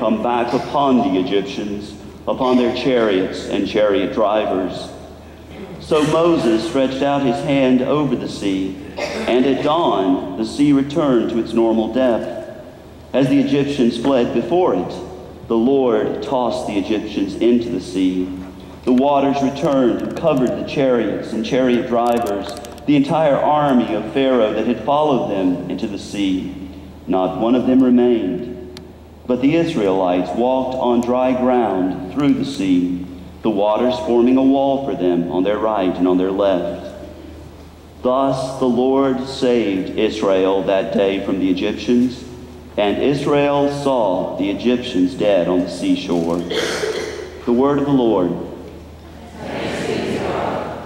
come back upon the Egyptians, upon their chariots and chariot drivers. So Moses stretched out his hand over the sea, and at dawn the sea returned to its normal depth. As the Egyptians fled before it, the Lord tossed the Egyptians into the sea. The waters returned and covered the chariots and chariot drivers, the entire army of Pharaoh that had followed them into the sea. Not one of them remained. But the Israelites walked on dry ground through the sea, the waters forming a wall for them on their right and on their left. Thus the Lord saved Israel that day from the Egyptians, and Israel saw the Egyptians dead on the seashore. The word of the Lord. Thanks be to God.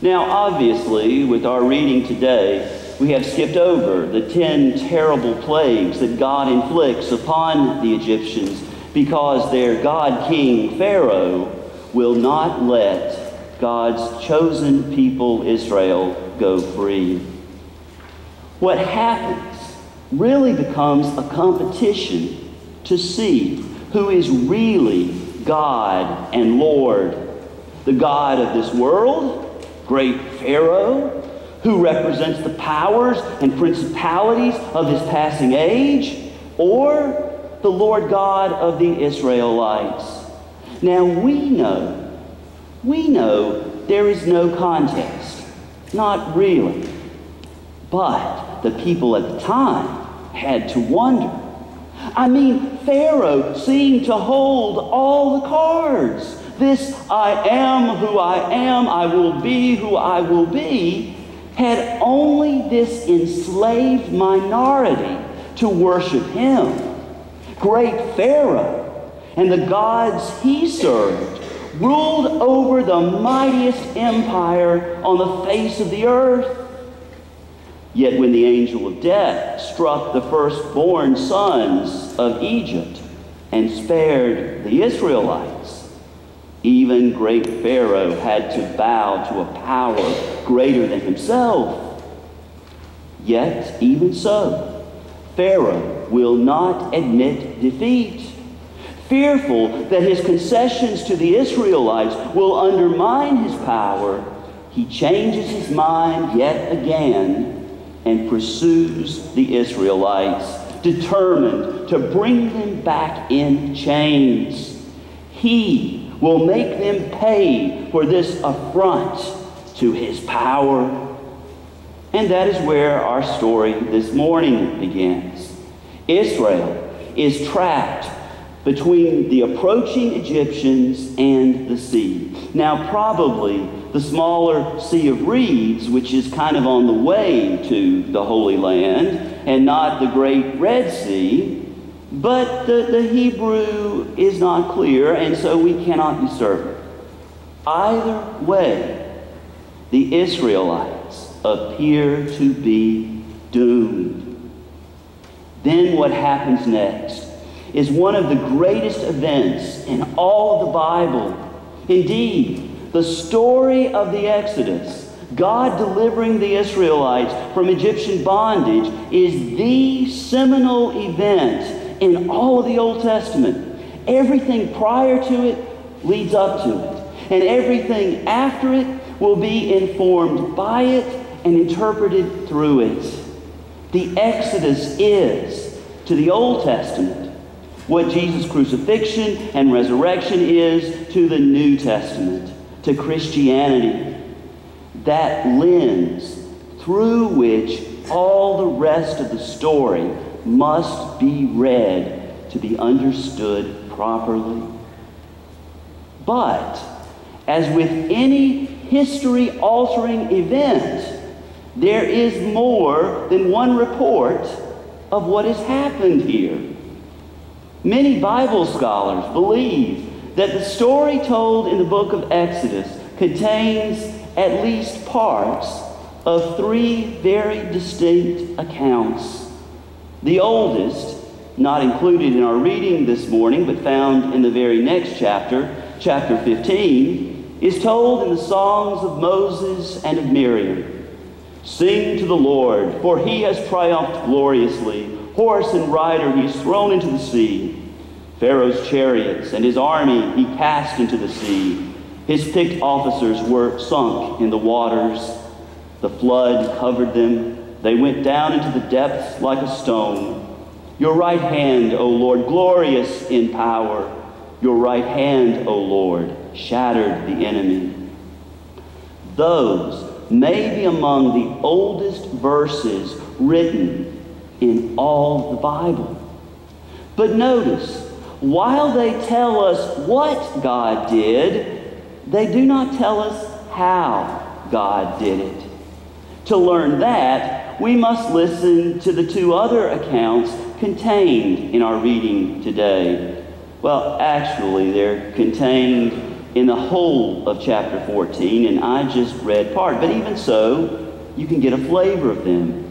Now, obviously, with our reading today, we have skipped over the 10 terrible plagues that God inflicts upon the Egyptians because their god-king Pharaoh will not let God's chosen people, Israel, go free. What happens really becomes a competition to see who is really God and Lord. The God of this world, great Pharaoh, who represents the powers and principalities of this passing age, or the Lord God of the Israelites. Now we know there is no contest. Not really. But the people at the time had to wonder. I mean, Pharaoh seemed to hold all the cards. This I am who I am, I will be who I will be, had only this enslaved minority to worship him. Great Pharaoh and the gods he served ruled over the mightiest empire on the face of the earth. Yet when the angel of death struck the firstborn sons of Egypt and spared the Israelites, even great Pharaoh had to bow to a power greater than himself. Yet, even so, Pharaoh will not admit defeat. Fearful that his concessions to the Israelites will undermine his power, he changes his mind yet again and pursues the Israelites, determined to bring them back in chains. He will make them pay for this affront to his power. And that is where our story this morning begins. Israel is trapped between the approaching Egyptians and the sea. Now, probably the smaller Sea of Reeds, which is kind of on the way to the Holy Land, and not the Great Red Sea, but the Hebrew is not clear, and so we cannot be certain. Either way, the Israelites appear to be doomed. Then what happens next is one of the greatest events in all of the Bible. Indeed, the story of the Exodus, God delivering the Israelites from Egyptian bondage, is the seminal event in all of the Old Testament. Everything prior to it leads up to it, and everything after it will be informed by it and interpreted through it. The Exodus is, to the Old Testament, what Jesus' crucifixion and resurrection is to the New Testament, to Christianity. That lens through which all the rest of the story must be read to be understood properly. But, as with any history-altering event, there is more than one report of what has happened here. Many Bible scholars believe that the story told in the book of Exodus contains at least parts of three very distinct accounts. The oldest, not included in our reading this morning, but found in the very next chapter, chapter 15, is told in the songs of Moses and of Miriam. Sing to the Lord, for he has triumphed gloriously. Horse and rider he is thrown into the sea. Pharaoh's chariots and his army he cast into the sea. His picked officers were sunk in the waters. The flood covered them. They went down into the depths like a stone. Your right hand, O Lord, glorious in power. Your right hand, O Lord, shattered the enemy. Those may be among the oldest verses written in all the Bible. But notice, while they tell us what God did, they do not tell us how God did it. To learn that, we must listen to the two other accounts contained in our reading today. Well, actually, they're contained in the whole of chapter 14, and I just read part. But even so, you can get a flavor of them.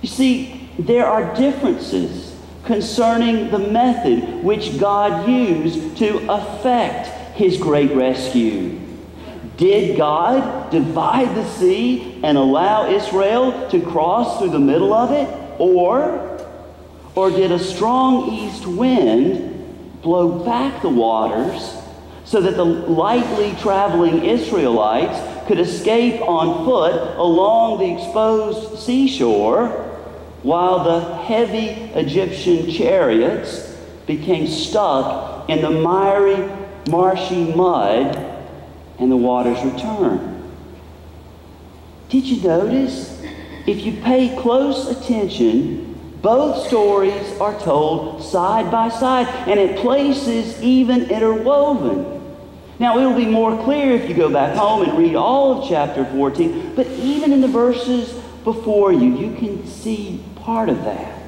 You see, there are differences concerning the method which God used to effect his great rescue. Did God divide the sea and allow Israel to cross through the middle of it? Or did a strong east wind blow back the waters so that the lightly traveling Israelites could escape on foot along the exposed seashore, while the heavy Egyptian chariots became stuck in the miry, marshy mud and the waters returned? Did you notice? If you pay close attention, both stories are told side by side, and at places even interwoven. Now, it will be more clear if you go back home and read all of chapter 14, but even in the verses before you, you can see part of that.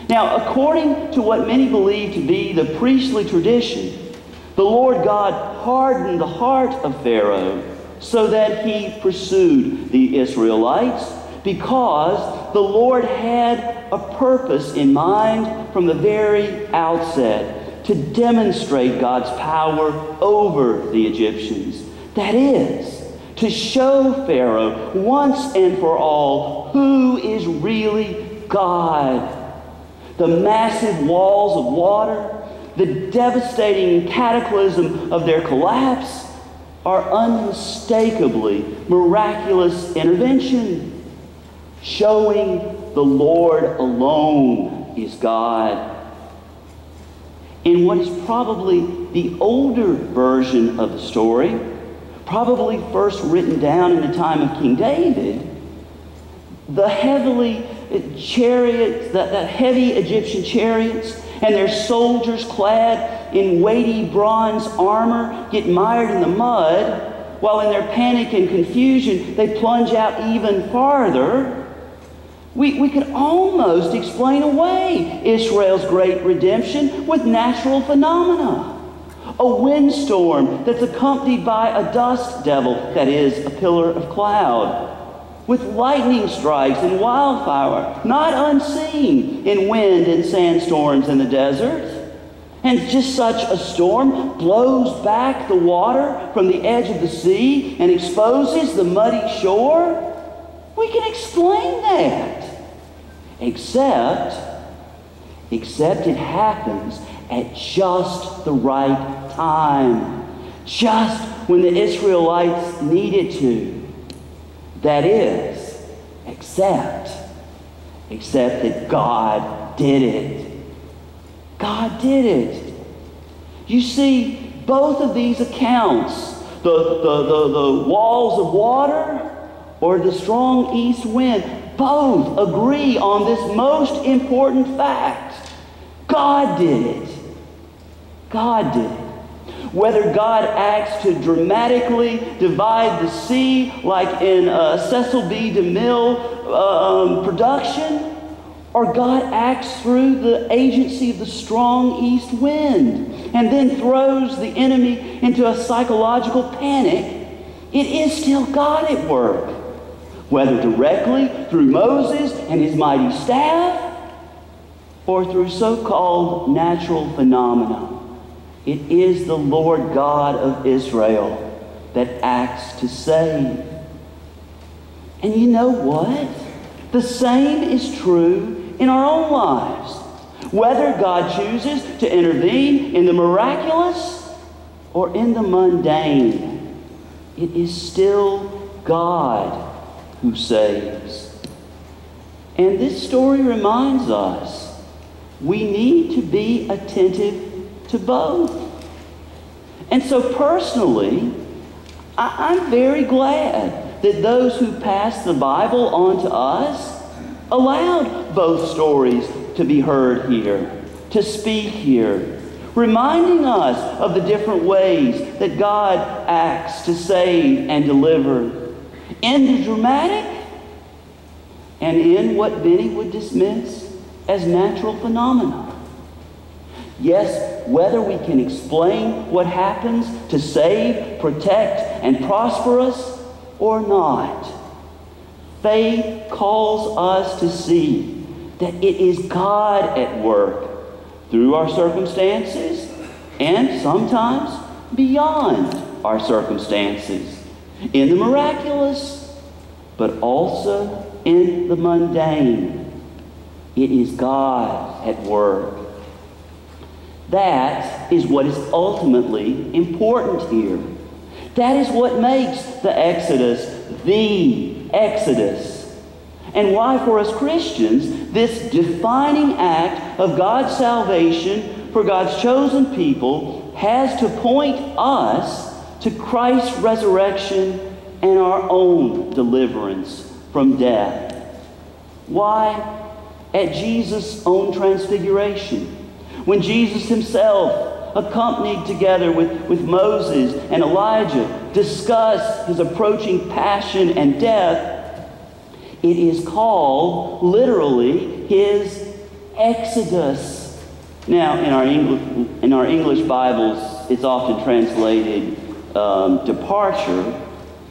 Now, according to what many believe to be the priestly tradition, the Lord God hardened the heart of Pharaoh so that he pursued the Israelites, because the Lord had a purpose in mind from the very outset to demonstrate God's power over the Egyptians. That is, to show Pharaoh once and for all who is really God. The massive walls of water, the devastating cataclysm of their collapse, are unmistakably miraculous intervention, showing the Lord alone is God. In what is probably the older version of the story, probably first written down in the time of King David, the heavy Egyptian chariots and their soldiers clad in weighty bronze armor get mired in the mud, while in their panic and confusion they plunge out even farther. We could almost explain away Israel's great redemption with natural phenomena. A windstorm that's accompanied by a dust devil, that is, a pillar of cloud, with lightning strikes and wildfire, not unseen in wind and sandstorms in the desert. And just such a storm blows back the water from the edge of the sea and exposes the muddy shore. We can explain that. Except it happens at just the right time. Just when the Israelites needed to. That is, except that God did it. God did it. You see, both of these accounts, the walls of water or the strong east wind, both agree on this most important fact. God did it. God did it. Whether God acts to dramatically divide the sea like in Cecil B. DeMille production, or God acts through the agency of the strong east wind and then throws the enemy into a psychological panic, it is still God at work. Whether directly through Moses and his mighty staff, or through so-called natural phenomena, it is the Lord God of Israel that acts to save. And you know what? The same is true in our own lives. Whether God chooses to intervene in the miraculous or in the mundane, it is still God who saves. And this story reminds us we need to be attentive to both. And so personally, I'm very glad that those who passed the Bible on to us allowed both stories to be heard here, to speak here, reminding us of the different ways that God acts to save and deliver, in the dramatic and in what many would dismiss as natural phenomena. Yes, whether we can explain what happens to save, protect, and prosper us or not, faith calls us to see that it is God at work through our circumstances and sometimes beyond our circumstances, in the miraculous, but also in the mundane. It is God at work. That is what is ultimately important here. That is what makes the Exodus the Exodus. And why, for us Christians, this defining act of God's salvation for God's chosen people has to point us to Christ's resurrection and our own deliverance from death. Why? At Jesus' own transfiguration, when Jesus himself, accompanied together with Moses and Elijah, discussed his approaching passion and death, it is called literally his Exodus. Now, in our English Bibles, it's often translated departure,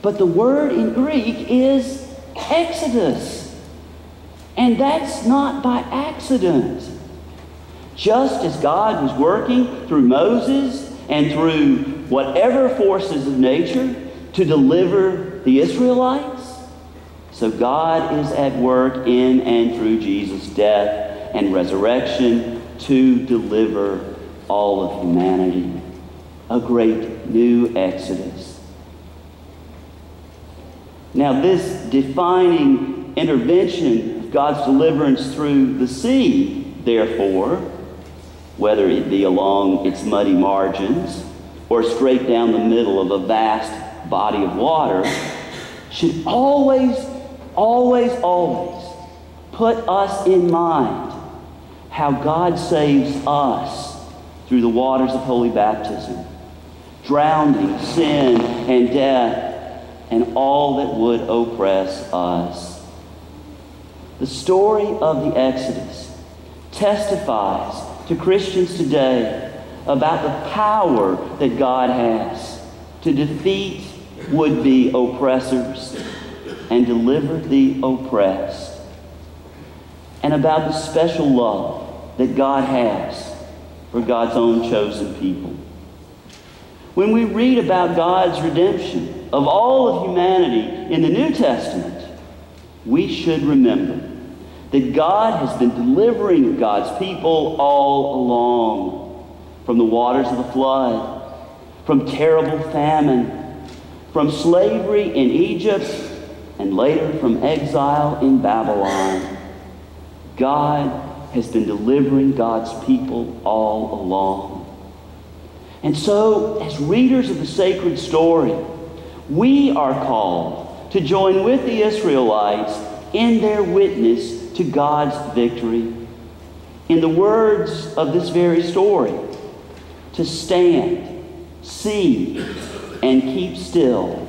but the word in Greek is Exodus. And that's not by accident. Just as God was working through Moses and through whatever forces of nature to deliver the Israelites, so God is at work in and through Jesus' death and resurrection to deliver all of humanity. A great new Exodus. Now, this defining intervention of God's deliverance through the sea, therefore, whether it be along its muddy margins or straight down the middle of a vast body of water, should always put us in mind how God saves us through the waters of holy baptism, drowning sin and death and all that would oppress us. The story of the Exodus testifies to Christians today about the power that God has to defeat would-be oppressors and deliver the oppressed, and about the special love that God has for God's own chosen people. When we read about God's redemption of all of humanity in the New Testament, we should remember that God has been delivering God's people all along, from the waters of the flood, from terrible famine, from slavery in Egypt, and later from exile in Babylon. God has been delivering God's people all along. And so, as readers of the sacred story, we are called to join with the Israelites in their witness to God's victory. In the words of this very story, to stand, see, and keep still,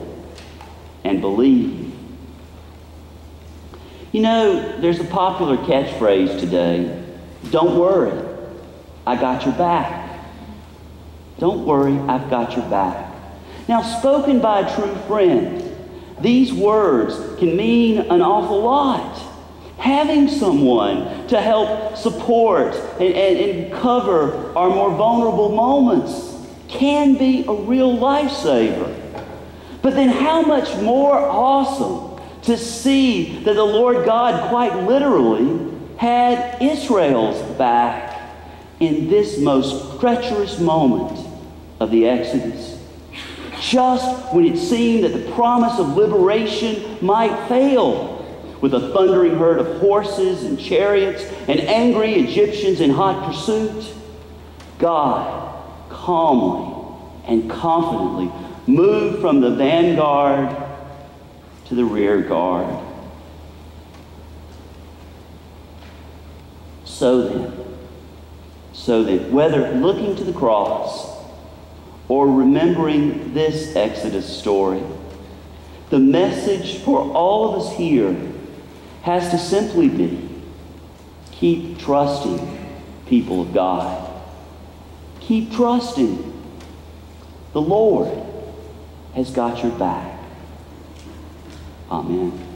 and believe. You know, there's a popular catchphrase today, don't worry, I got your back. Don't worry, I've got your back. Now, spoken by a true friend, these words can mean an awful lot. Having someone to help support and cover our more vulnerable moments can be a real lifesaver. But then how much more awesome to see that the Lord God quite literally had Israel's back in this most treacherous moment of the Exodus. Just when it seemed that the promise of liberation might fail, with a thundering herd of horses and chariots and angry Egyptians in hot pursuit, God calmly and confidently moved from the vanguard to the rear guard. So then, whether looking to the cross or remembering this Exodus story, the message for all of us here has to simply be, keep trusting, people of God. Keep trusting. The Lord has got your back. Amen.